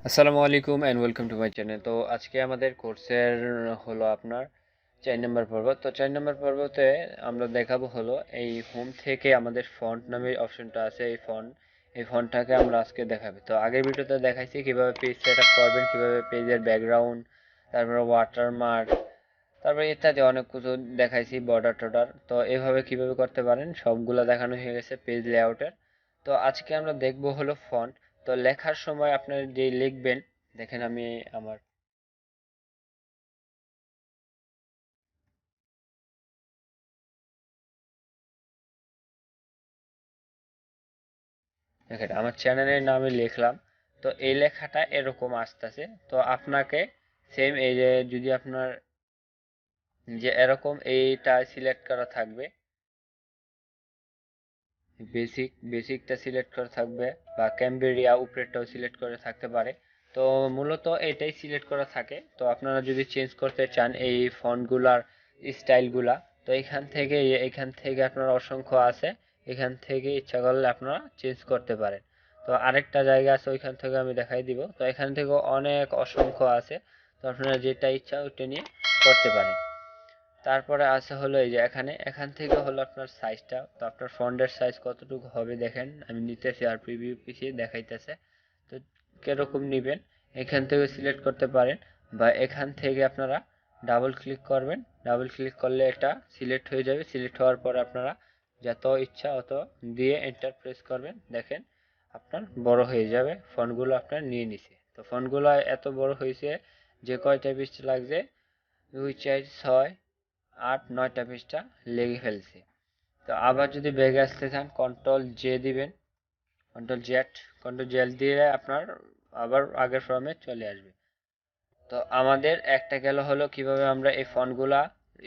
আসসালামু আলাইকুম and welcome to my channel. তো আজকে আমাদের কোর্সের হলো আপনার 4 নম্বর পর্ব। তো 4 নম্বর পর্বতে আমরা দেখাবো হলো এই হোম থেকে আমাদের ফন্ট নামের অপশনটা আছে, এই ফন্টটাকে আমরা আজকে দেখাবো। তো আগের ভিডিওতে দেখাইছি কিভাবে পেজ সেট আপ করবেন, কিভাবে পেজের ব্যাকগ্রাউন্ড, তারপরে ওয়াটারমার্ক, তারপরে ইত্যাদি অনেক কিছু দেখাইছি, বর্ডার টর্ডার। তো এভাবে কিভাবে করতে পারেন সবগুলো দেখানো হয়ে গেছে পেজ লেআউটের। তো আজকে আমরা দেখবো হলো ফন্ট। তো লেখার সময় আপনার যে লিখবেন, দেখেন আমি আমার দেখেন আমার চ্যানেলের নামে লিখলাম। তো এই লেখাটা এরকম আসতেছে। তো আপনাকে সেম এই যে যদি আপনার যে এরকম এইটা সিলেক্ট করা থাকবে, বেসিকটা সিলেক্ট করা থাকবে, বা ক্যামবেরিয়া উপরেরটাও সিলেক্ট করে থাকতে পারে। তো মূলত এটাই সিলেক্ট করা থাকে। তো আপনারা যদি চেঞ্জ করতে চান এই ফন্টগুলার স্টাইলগুলা, তো এখান থেকে আপনারা অসংখ্য আছে, এখান থেকে ইচ্ছা করলে আপনারা চেঞ্জ করতে পারেন। তো আরেকটা জায়গা আছে, ওইখান থেকে আমি দেখাই দিব। তো এখান থেকে অনেক অসংখ্য আছে, তো আপনারা যেটা ইচ্ছা ওইটা নিয়ে করতে পারেন। তারপরে আছে হলো এই যে এখান থেকে হলো আপনার সাইজটা। তো আপনার ফন্টের সাইজ কতটুকু হবে দেখেন আমি নিতেছি, আর প্রিভিউ পিছিয়ে দেখাইতেছে। তো কিরকম নেবেন এখান থেকে সিলেক্ট করতে পারেন, বা এখান থেকে আপনারা ডাবল ক্লিক করবেন। ডাবল ক্লিক করলে এটা সিলেক্ট হয়ে যাবে। সিলেক্ট হওয়ার পর আপনারা যত ইচ্ছা অত দিয়ে এন্টার প্রেস করবেন। দেখেন আপনার বড় হয়ে যাবে, ফন্টগুলো আপনার নিয়ে নিছে। তো ফন্টগুলো এত বড় হয়েছে যে কয়টা পৃষ্ঠা লাগছে, 2 4 6 8 9টা পৃষ্ঠা লেগে ফেলছে। তো আবার যদি ব্যাগে আসতে চান কন্ট্রোল জে দিবেন, কন্ট্রোল জেড দিয়ে আপনার আবার আগের ফর্মে চলে আসবে। তো আমাদের একটা গেল হলো কিভাবে আমরা এই ফন্টগুলা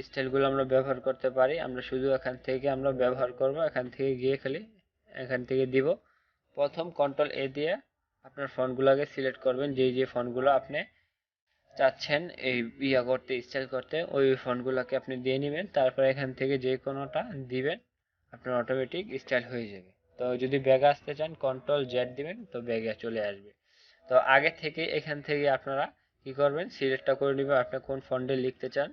স্টাইলগুলো আমরা ব্যবহার করতে পারি। আমরা শুধু এখান থেকে আমরা ব্যবহার করব, এখান থেকে গিয়ে খালি এখান থেকে দিব। প্রথম কন্ট্রোল এ দিয়ে আপনার ফন্টগুলোকে সিলেক্ট করবেন, যে ফন্টগুলো আপনি চাচ্ছেন এই করতে, স্টাইল করতে, ওই ফন্টগুলোকে আপনি দিয়ে নেবেন। তারপর এখান থেকে যে কোনোটা দিবেন, আপনার অটোমেটিক স্টাইল হয়ে যাবে। তো যদি ব্যাগে আসতে চান কন্ট্রোল জেড দিবেন, তো ব্যাগে চলে আসবে। তো আগে থেকে এখান থেকে আপনারা কি করবেন, সিলেক্টটা করে নেবেন আপনি কোন ফন্টে লিখতে চান।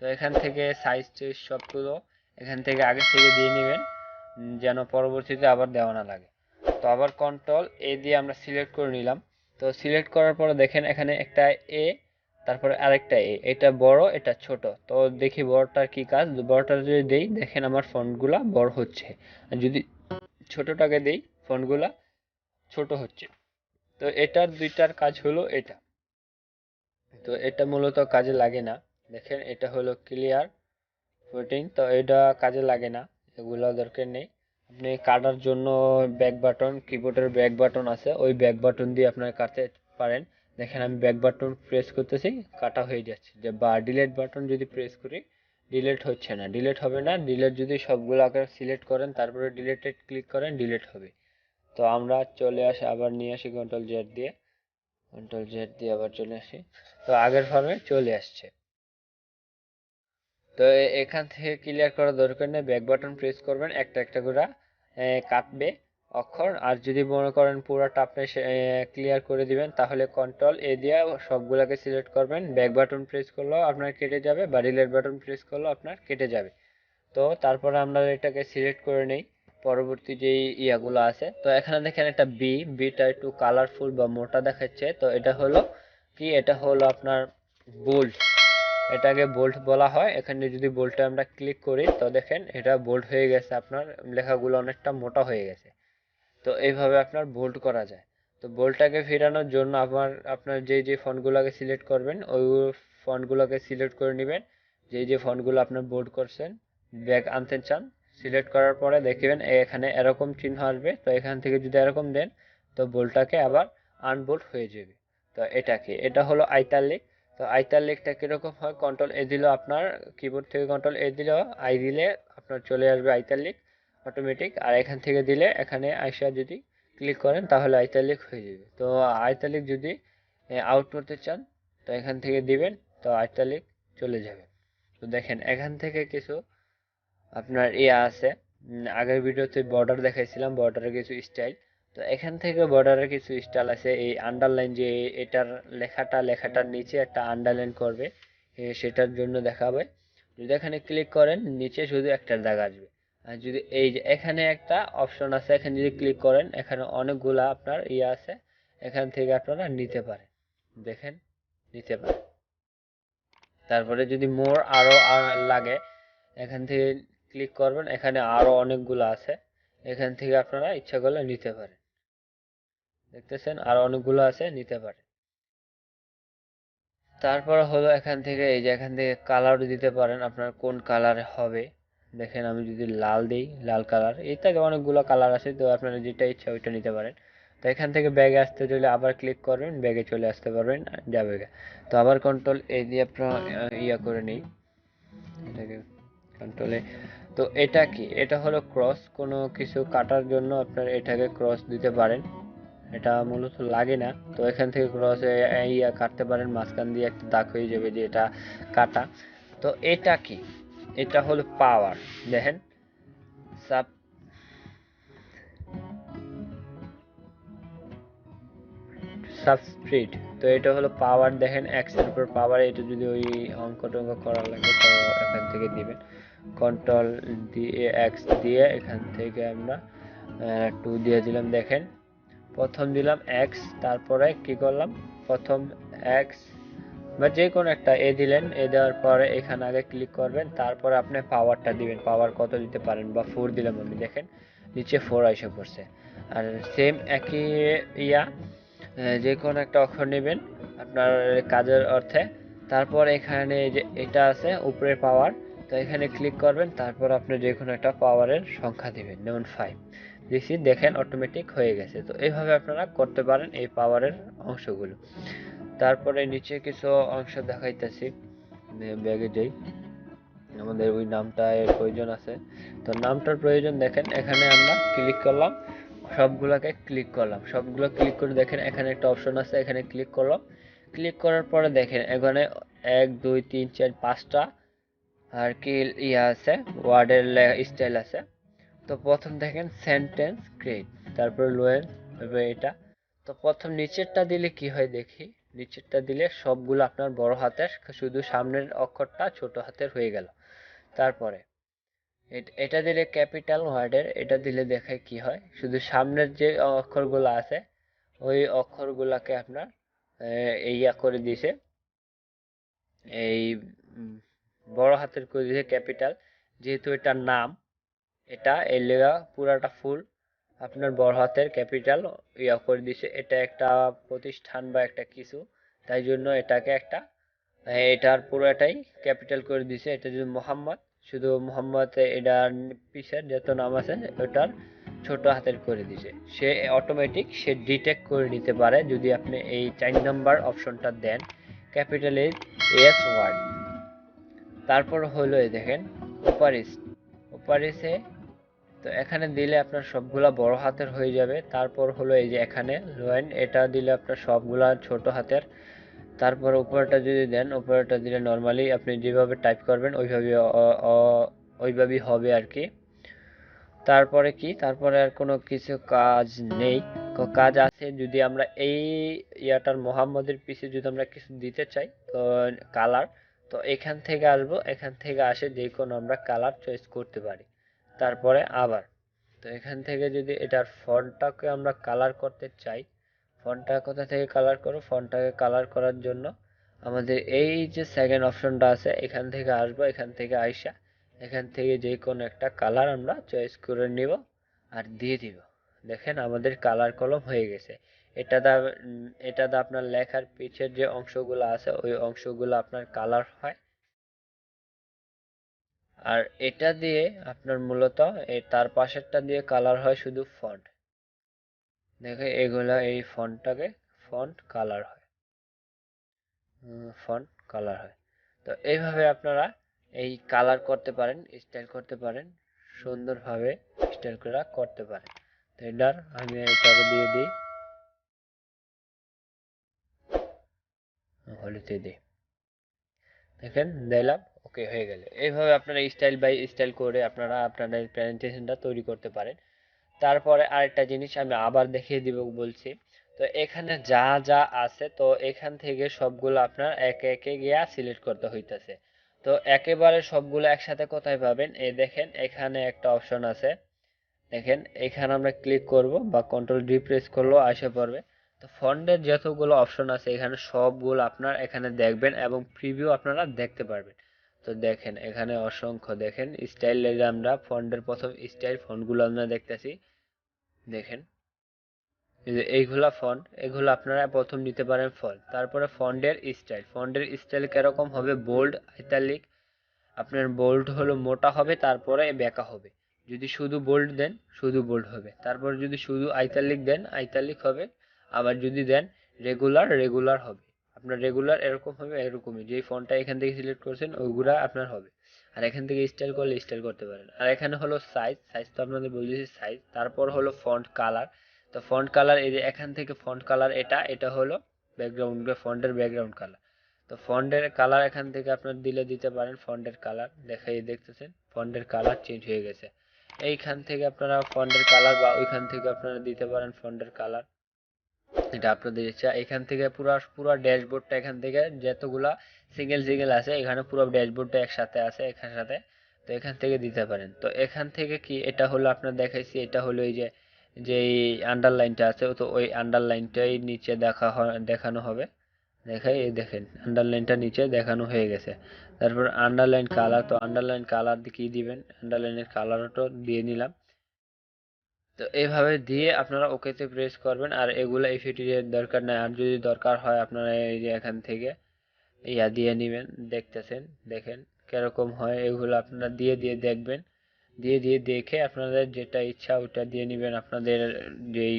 তো এখান থেকে সাইজ সবগুলো এখান থেকে আগে থেকে দিয়ে নেবেন, যেন পরবর্তীতে আবার দেওয়া না লাগে। তো আবার কন্ট্রোল এ দিয়ে আমরা সিলেক্ট করে নিলাম। তো সিলেক্ট করার পরে দেখেন এখানে একটা এ, তারপরে আরেকটা এ, এটা বড় এটা ছোট। তো দেখি বড়টার কি কাজ। বড়টা যদি দেই দেখেন আমার ফন্টগুলা বড় হচ্ছে, আর যদি ছোটটাকে দেই ফন্টগুলা ছোট হচ্ছে। তো এটার দুইটার কাজ হলো এটা। তো এটা মূলত কাজে লাগে না। দেখেন এটা হলো ক্লিয়ার ফুটিং, তো এটা কাজে লাগে না, এগুলো দরকার নেই। আপনি কাটার জন্য ব্যাক বাটন, কিবোর্ডের ব্যাক বাটন আছে, ওই ব্যাক বাটন দিয়ে আপনারা কাটতে পারেন। দেখেন আমি ব্যাক বাটন প্রেস করতেছি, কাটা হয়ে যাচ্ছে। যে বা ডিলিট বাটন যদি প্রেস করি ডিলিট হচ্ছে না, ডিলিট হবে না। ডিলিট যদি সবগুলোকে সিলেক্ট করেন তারপরে ডিলিটে ক্লিক করেন ডিলিট হবে। তো আমরা চলে আসি, আবার নিয়ে আসি কন্ট্রোল জেড দিয়ে আবার চলে আসি। তো আগের ফর্মে চলে আসছে। তো এখান থেকে ক্লিয়ার করার দরকার নেই, ব্যাক বাটন প্রেস করবেন, একটা একটা করে কাটবে অক্ষর। আর যদি মনে করেন পুরোটা আপনি ক্লিয়ার করে দিবেন, তাহলে কন্ট্রোল এ দিয়ে সবগুলোকে সিলেক্ট করবেন, ব্যাক বাটন প্রেস করলেও আপনার কেটে যাবে, বা ডিলিট বাটন প্রেস করলেও আপনার কেটে যাবে। তো তারপরে আমরা এটাকে সিলেক্ট করে নেই পরবর্তী যে ইয়াগুলো আছে। তো এখানে দেখেন একটা বিটা একটু কালারফুল বা মোটা দেখাচ্ছে। তো এটা হলো কি, এটা হলো আপনার বোল্ড, এটাকে বোল্ট বলা হয়। এখানে যদি বোল্টে আমরা ক্লিক করি তো দেখেন এটা বোল্ট হয়ে গেছে, আপনার লেখাগুলো অনেকটা মোটা হয়ে গেছে। তো এইভাবে আপনার বোল্ট করা যায়। তো বোল্টটাকে ফেরানোর জন্য আপনার যে ফন্টগুলোকে সিলেক্ট করবেন ওই ফন্টগুলোকে সিলেক্ট করে নেবেন। যে ফন্টগুলো আপনার বোল্ড করছেন, ব্যাক আনতে চান, সিলেক্ট করার পরে দেখবেন এখানে এরকম চিহ্ন আসবে। তো এখান থেকে যদি এরকম দেন তো বোল্টটাকে আবার আনবোল্ট হয়ে যাবে। তো এটা হলো আইটালিক। তো আইটালিকটা কিরকম হয়, কন্ট্রোল এ দিলেও আপনার কিবোর্ড থেকে কন্ট্রোল এ দিলেও আই দিলে আপনার চলে আসবে আইটালিক অটোমেটিক। আর এখান থেকে দিলে এখানে আইসা যদি ক্লিক করেন তাহলে আইটালিক হয়ে যাবে। তো আইটালিক যদি আউট করতে চান তো এখান থেকে দিবেন, তো আইটালিক চলে যাবে। তো দেখেন এখান থেকে কিছু আপনার ইয়ে আছে, আগের ভিডিওতে বর্ডার দেখাইছিলাম, বর্ডারের কিছু স্টাইল। তো এখান থেকে বর্ডারের কিছু স্টাইল আছে, এই আন্ডারলাইন যে এটার লেখাটার নিচে একটা আন্ডারলাইন করবে, সেটার জন্য দেখাবে। যদি এখানে ক্লিক করেন নিচে শুধু একটা দাগ আসবে। আর যদি এই যে এখানে একটা অপশন আছে, এখানে যদি ক্লিক করেন এখানে অনেকগুলা আপনার ইয়ে আছে, এখান থেকে আপনারা নিতে পারেন, দেখেন নিতে পারেন। তারপরে যদি মোর আরো লাগে, এখান থেকে ক্লিক করবেন, এখানে আরো অনেকগুলো আছে, এখান থেকে আপনারা ইচ্ছা করলে নিতে পারেন। দেখতেছেন আরো অনেকগুলো আছে, নিতে পারেন। তারপর হলো এখান থেকে এই যে এখান থেকে কালার দিতে পারেন, আপনার কোন কালারে হবে। দেখেন আমি যদি লাল দেই, লাল কালার, এই থেকে অনেকগুলো কালার আছে, তো আপনারা যেটা ইচ্ছা ওইটা নিতে পারেন। তো এখান থেকে ব্যাগে আসতে চাইলে আবার ক্লিক করবেন, ব্যাগে চলে আসতে পারবেন, যাবে। তো আবার কন্ট্রোল এ দিয়ে আপনার ইয়া করে নেই, এটাকে কন্ট্রোলে। তো এটা কি, এটা হলো ক্রস, কোনো কিছু কাটার জন্য আপনার এটাকে ক্রস দিতে পারেন। এটা মূলত লাগে না, তো এখান থেকে ক্রস ইয়া কাটতে পারেন, মাঝখান দিয়ে একটা দাগ হয়ে যাবে যে এটা কাটা। তো এটা কি, এটা হলো পাওয়ার। দেখেন সাব সাবস্ক্রিপ্ট, তো এটা হলো পাওয়ার। দেখেন এক্স এর উপর পাওয়ার, এটা যদি ওই অঙ্ক টঙ্ক করা লাগে তো এখান থেকে দিবেন, কন্ট্রোল দিয়ে এক্স দিয়ে এখান থেকে আমরা 2 দিয়ে দিলাম। দেখেন প্রথম দিলাম এক্স, তারপরে কি করলাম, প্রথম এক্স বা যে কোনো একটা এ দিলেন, এ দেওয়ার পরে এখানে আগে ক্লিক করবেন, তারপরে আপনি পাওয়ারটা দিবেন, পাওয়ার কত দিতে পারেন, বা 4 দিলাম আমি, দেখেন নিচে 4 এসে পড়ছে। আর সেম একই ইয়া যে কোনো একটা অক্ষর নেবেন আপনার কাজের অর্থে, তারপর এখানে যে এটা আছে উপরে পাওয়ার, তো এখানে ক্লিক করবেন, তারপর আপনি যে কোনো একটা পাওয়ারের সংখ্যা দিবেন, যেমন 5 দিছি, দেখেন অটোমেটিক হয়ে গেছে। তো এইভাবে আপনারা করতে পারেন এই পাওয়ারের অংশগুলো। তারপরে নিচে কিছু অংশ দেখাইতেছি, ব্যাগে যাই, আমাদের ওই নামটা এর প্রয়োজন আছে। তো নামটার প্রয়োজন, দেখেন এখানে আমরা ক্লিক করলাম, সবগুলোকে ক্লিক করলাম, সবগুলো ক্লিক করে দেখেন এখানে একটা অপশন আছে, এখানে ক্লিক করলাম। ক্লিক করার পরে দেখেন এখানে 1 2 3 4 5টা আর কি ইয়া আছে, ওয়ার্ডের স্টাইল আছে। তো প্রথম দেখেন সেন্টেন্স ক্রিয়েট, তারপর লোয়েন, তারপর এটা। তো প্রথম নিচেরটা দিলে কি হয় দেখি, নিচেরটা দিলে সবগুলো আপনার বড় হাতের, শুধু সামনের অক্ষরটা ছোট হাতের হয়ে গেল। তারপরে এটা দিলে ক্যাপিটাল ওয়ার্ডের, এটা দিলে দেখায় কি হয়, শুধু সামনের যে অক্ষরগুলো আছে ওই অক্ষরগুলাকে আপনার ইয়া করে দিয়েছে, এই বড় হাতের করে দিয়েছে ক্যাপিটাল, যেহেতু এটার নাম, এটা এই লেগা পুরাটা ফুল আপনার বড় হাতের ক্যাপিটাল ইয়া করে দিছে, এটা একটা প্রতিষ্ঠান বা একটা কিছু, তাই জন্য এটাকে একটা এটার পুরোটাই ক্যাপিটাল করে দিছে। এটা যদি মোহাম্মদ, শুধু মোহাম্মদ, এটার পিছের যত নাম আছে ওটার ছোট হাতের করে দিছে, সে অটোমেটিক সে ডিটেক্ট করে নিতে পারে যদি আপনি এই 4 নাম্বার অপশনটা দেন, ক্যাপিটাল এস ওয়ার্ড। তারপর হলো এই দেখেন ওপারিস, ওপারিসে, তো এখানে দিলে আপনার সবগুলা বড় হাতের হয়ে যাবে। তারপর হলো এই যে এখানে লোয়েন, এটা দিলে আপনার সবগুলা ছোট হাতের। তারপর উপরেটা যদি দেন, উপরেটা দিলে নর্মালি আপনি যেভাবে টাইপ করবেন ওইভাবে ওইভাবেই হবে আর কি। তারপরে কি, তারপরে আর কোনো কিছু কাজ নেই, কাজ আছে যদি আমরা এই ইয়াটার মোহাম্মদের পিছে যদি আমরা কিছু দিতে চাই, তো কালার, তো এখান থেকে আসবো, এখান থেকে আসে যে কোনো আমরা কালার চয়েস করতে পারি। তারপরে আবার, তো এখান থেকে যদি এটার ফন্টটাকে আমরা কালার করতে চাই, ফন্টটা কোথা থেকে কালার করব, ফন্টটাকে কালার করার জন্য আমাদের এই যে সেকেন্ড অপশনটা আছে এখান থেকে আসবো, এখান থেকে আইসা এখান থেকে যে কোনো একটা কালার আমরা চয়েস করে নিব আর দিয়ে দিব। দেখেন আমাদের কালার কলম হয়ে গেছে। এটাতে আপনার লেখার পিছের যে অংশগুলো আছে ওই অংশগুলো আপনার কালার হয়, আর এটা দিয়ে আপনার মূলত তার পাশেরটা দিয়ে কালার হয় শুধু ফন্ট। দেখে এগুলা এই ফন্টটাকে ফন্ট কালার হয়, ফন্ট কালার হয়। তো এইভাবে আপনারা এই কালার করতে পারেন, স্টাইল করতে পারেন, সুন্দরভাবে স্টাইল করা করতে পারেন। তো এটার আমি এটাকে দিয়ে দিই, হলুদে দিই, দেখেন দিলাম, ওকে হয়ে গেল। এইভাবে আপনারা স্টাইল বাই স্টাইল করে আপনারা আপনাদের প্রেজেন্টেশনটা তৈরি করতে পারেন। তারপরে আরেকটা জিনিস আমি আবার দেখিয়ে দিব বলছি। তো এখানে যা যা আছে, তো এখান থেকে সবগুলো আপনার একে একে গিয়া সিলেক্ট করতে হইতাছে। তো একেবারে সবগুলো একসাথে কোথায় পাবেন, এই দেখেন এখানে একটা অপশন আছে, দেখেন এখানে আমরা ক্লিক করব বা কন্ট্রোল ডি প্রেস করলেও আসে পড়বে। তো ফন্টের যতগুলো অপশন আছে এখানে সবগুলো আপনার এখানে দেখবেন এবং প্রিভিউ আপনারা দেখতে পারবেন। তো দেখেন এখানে অসংখ্য, দেখেন স্টাইল, আমরা ফন্টের প্রথম স্টাইল ফন্টগুলো আমরা দেখতেছি, দেখেন এই যে এইগুলা ফন্ট, এগুলো আপনারা প্রথম নিতে পারেন ফন্ট। তারপরে ফন্টের স্টাইল কিরকম হবে, বোল্ড, ইটালিক, আপনার বোল্ড হলো মোটা হবে, তারপরে বেঁকা হবে। যদি শুধু বোল্ড দেন শুধু বোল্ড হবে, তারপর যদি শুধু আইটালিক দেন আইটালিক হবে, আবার যদি দেন রেগুলার হবে। আপনার রেগুলার এরকম হবে, এরকমই যেই ফন্টটা এখান থেকে সিলেক্ট করছেন ওইগুলা আপনার হবে। আর এখান থেকে স্টাইল করলে স্টাইল করতে পারেন। আর এখানে হলো সাইজ তো আপনাদের বলেছি সাইজ। তারপর হলো ফন্ট কালার। তো ফন্ট কালার, এই যে এখান থেকে ফন্ট কালার, এটা হলো ব্যাকগ্রাউন্ড, ফন্টের ব্যাকগ্রাউন্ড কালার। তো ফন্টের কালার এখান থেকে আপনার দিতে পারেন ফন্টের কালার, দেখতেছেন ফন্টের কালার চেঞ্জ হয়ে গেছে। এইখান থেকে আপনারা ফন্টের কালার বা ওইখান থেকে আপনারা দিতে পারেন ফন্টের কালার, এটা আপনাদের ইচ্ছা। এখান থেকে পুরো পুরো ড্যাশবোর্ডটা, এখান থেকে যতগুলা সিঙ্গেল আছে এখানে পুরো ড্যাশবোর্ডটা একসাথে আছে এখানে সাথে। তো এখান থেকে দিতে পারেন। তো এখান থেকে কি, এটা হলো আপনার দেখাইছি, এটা হলো এই যে যেই আন্ডারলাইনটা আছে, তো ওই আন্ডারলাইনটাই নিচে দেখানো হবে। দেখাই, এই দেখেন আন্ডারলাইনটা নিচে দেখানো হয়ে গেছে। তারপর আন্ডারলাইন কালার, তো আন্ডারলাইন কালার কি দিবেন, আন্ডারলাইনের কালারটা দিয়ে নিলাম। তো এইভাবে দিয়ে আপনারা ওকেতে প্রেস করবেন। আর এগুলো এফএটির দরকার নাই, আর যদি দরকার হয় আপনারা এই যে এখান থেকে ইয়া দিয়ে নেবেন, দেখতেছেন, দেখেন কিরকম হয়, এগুলো আপনারা দিয়ে দিয়ে দেখবেন, দিয়ে দেখে আপনাদের যেটা ইচ্ছা ওটা দিয়ে নেবেন। আপনাদের যেই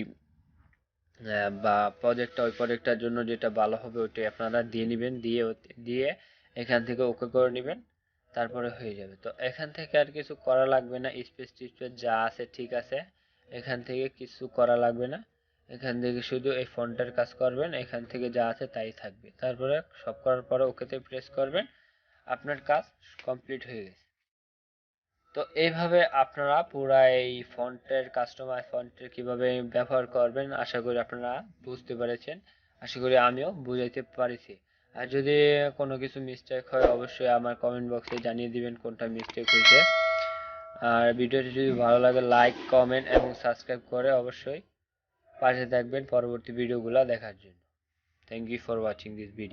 বা প্রজেক্টটা, ওই প্রজেক্টটার জন্য যেটা ভালো হবে ওইটাই আপনারা দিয়ে নেবেন, দিয়ে এখান থেকে ওকে করে নেবেন, তারপরে হয়ে যাবে। তো এখান থেকে আর কিছু করা লাগবে না, স্পেস টিস্পেস যা আছে ঠিক আছে, এখান থেকে কিছু করা লাগবে না। এখান থেকে শুধু এই ফন্টের কাজ করবেন, এখান থেকে যা আছে তাই থাকবে। তারপরে সব করার পরে ওকেতে প্রেস করবেন, আপনার কাজ কমপ্লিট হয়ে গেছে। তো এইভাবে আপনারা পুরা এই ফন্টের, কাস্টমাইজ ফন্টের কিভাবে ব্যবহার করবেন আশা করি আপনারা বুঝতে পেরেছেন। আশা করি আমিও বুঝাইতে পারিছি। আর যদি কোনো কিছু মিস্টেক হয় অবশ্যই আমার কমেন্ট বক্সে জানিয়ে দিবেন কোনটা মিস্টেক হয়েছে। আর ভিডিওটি যদি ভালো লাগে লাইক, কমেন্ট এবং সাবস্ক্রাইব করে অবশ্যই পাশে থাকবেন পরবর্তী ভিডিওগুলো দেখার জন্য। Thank you for watching this video.